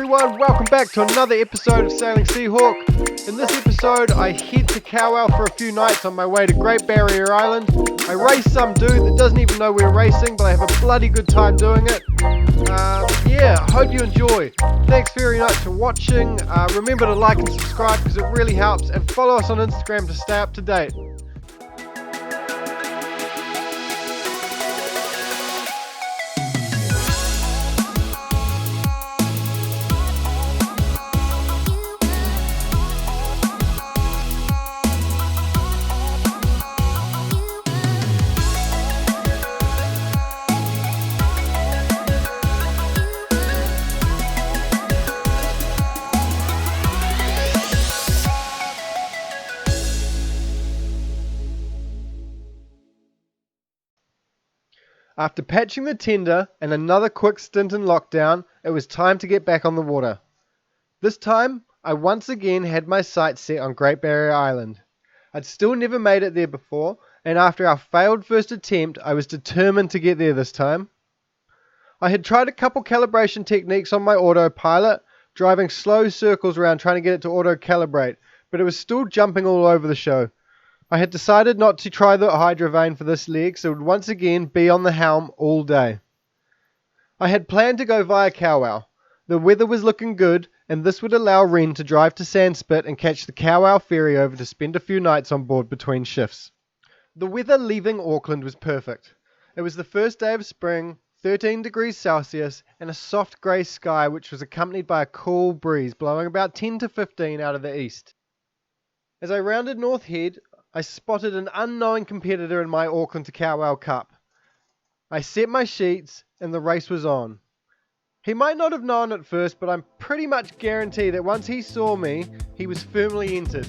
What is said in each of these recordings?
everyone, welcome back to another episode of Sailing Seahawk. In this episode, I head to Kawau for a few nights on my way to Great Barrier Island. I race some dude that doesn't even know we're racing, but I have a bloody good time doing it. Hope you enjoy. Thanks very much for watching. Remember to like and subscribe because it really helps, and follow us on Instagram to stay up to date. After patching the tender and another quick stint in lockdown, it was time to get back on the water. This time, I once again had my sights set on Great Barrier Island. I'd still never made it there before, and after our failed first attempt, I was determined to get there this time. I had tried a couple calibration techniques on my autopilot, driving slow circles around trying to get it to auto-calibrate, but it was still jumping all over the show. I had decided not to try the hydrovane for this leg, so it would once again be on the helm all day. I had planned to go via Kawau. The weather was looking good, and this would allow Ren to drive to Sandspit and catch the Kawau ferry over to spend a few nights on board between shifts. The weather leaving Auckland was perfect. It was the first day of spring, 13 degrees Celsius, and a soft grey sky which was accompanied by a cool breeze blowing about 10 to 15 out of the east. As I rounded North Head, I spotted an unknown competitor in my Auckland to Kawau Cup. I set my sheets and the race was on. He might not have known at first, but I'm pretty much guaranteed that once he saw me, he was firmly entered.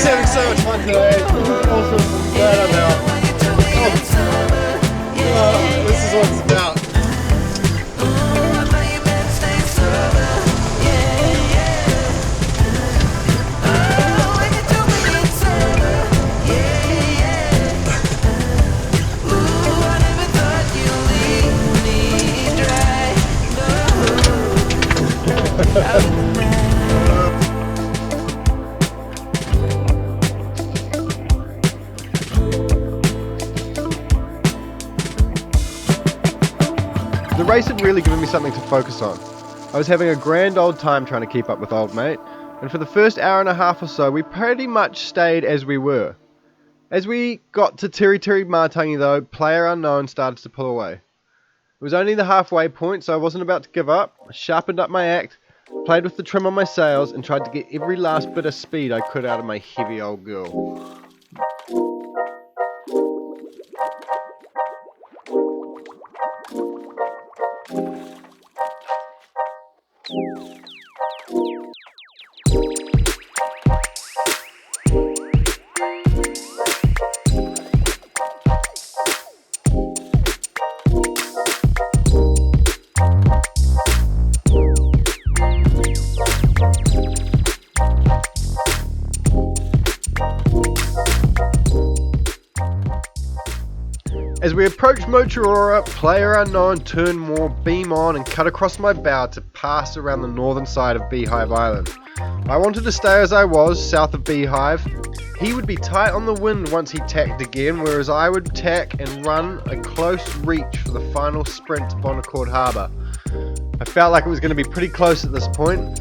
Having so much fun today. Awesome. Glad I'm out. This is what it's about. The race had really given me something to focus on. I was having a grand old time trying to keep up with old mate, and for the first hour and a half or so we pretty much stayed as we were. As we got to Tiri Tiri Matangi though, player unknown started to pull away. It was only the halfway point, so I wasn't about to give up. I sharpened up my act, played with the trim on my sails, and tried to get every last bit of speed I could out of my heavy old girl. As we approached Motuora, player unknown turned more beam on and cut across my bow to pass around the northern side of Beehive Island. I wanted to stay as I was, south of Beehive. He would be tight on the wind once he tacked again, whereas I would tack and run a close reach for the final sprint to Bonaccord Harbour. I felt like it was going to be pretty close at this point.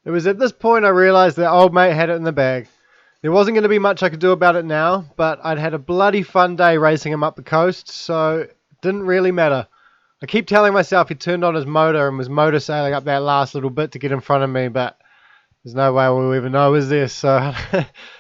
It was at this point I realised that old mate had it in the bag. There wasn't going to be much I could do about it now, but I'd had a bloody fun day racing him up the coast, so it didn't really matter. I keep telling myself he turned on his motor and was motor sailing up that last little bit to get in front of me, but there's no way we'll ever know, is there? So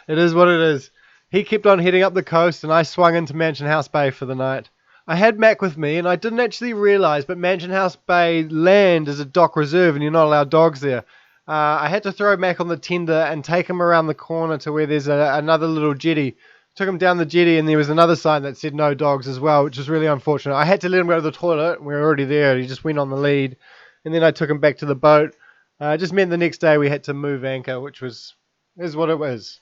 it is what it is. He kept on heading up the coast and I swung into Mansion House Bay for the night. I had Mac with me and I didn't actually realise, but Mansion House Bay land is a dock reserve and you're not allowed dogs there. I had to throw Mac on the tender and take him around the corner to where there's another little jetty. Took him down the jetty and there was another sign that said no dogs as well, which was really unfortunate. I had to let him go to the toilet. We were already there. He just went on the lead. And then I took him back to the boat. It just meant the next day we had to move anchor, which is what it was.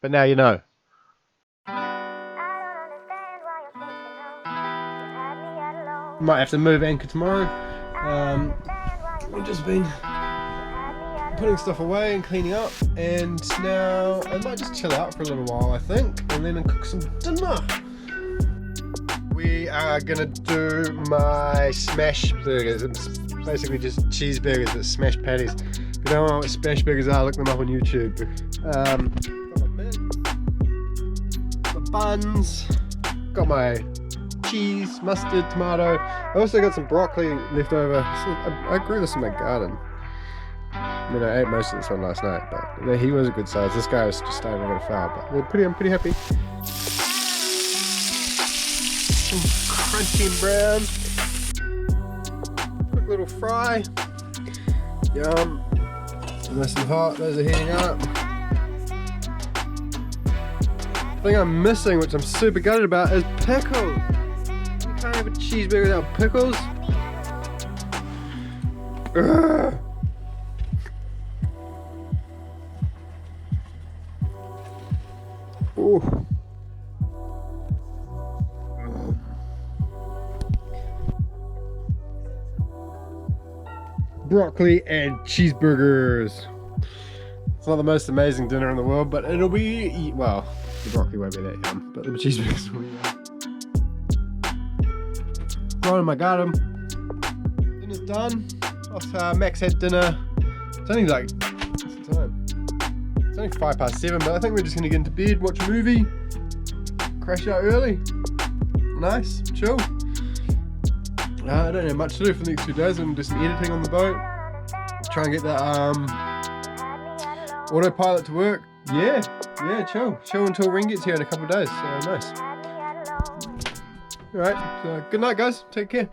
But now you know. Might have to move anchor tomorrow. We've just been putting stuff away and cleaning up, and now I might just chill out for a little while, I think, and then cook some dinner. We are gonna do my smash burgers. It's basically just cheeseburgers with smash patties. If you don't know what smash burgers are, look them up on YouTube. Got my mint, my buns, got my cheese, mustard, tomato. I also got some broccoli left over. I grew this in my garden. I mean, I ate most of this one last night, but he was a good size. This guy was just starting to get a foul, but I'm pretty happy. Crunchy and brown. Quick little fry. Yum. Nice and hot. Those are heating up. The thing I'm missing, which I'm super gutted about, is pickles. You can't have a cheeseburger without pickles. Ugh. Ooh. Broccoli and cheeseburgers. It's not the most amazing dinner in the world, but it'll be, well, the broccoli won't be that yum, but the cheeseburgers will be yum. Rolling my garden. Dinner's done. Max had dinner. It's only like, what's the time? It's only 7:05, but I think we're just gonna get into bed, watch a movie, crash out early. Nice, chill. I don't have much to do for the next few days. I'm gonna do some editing on the boat. Try and get that Autopilot to work. Yeah, chill. Chill until Ring gets here in a couple of days. So nice. Alright, so good night guys. Take care.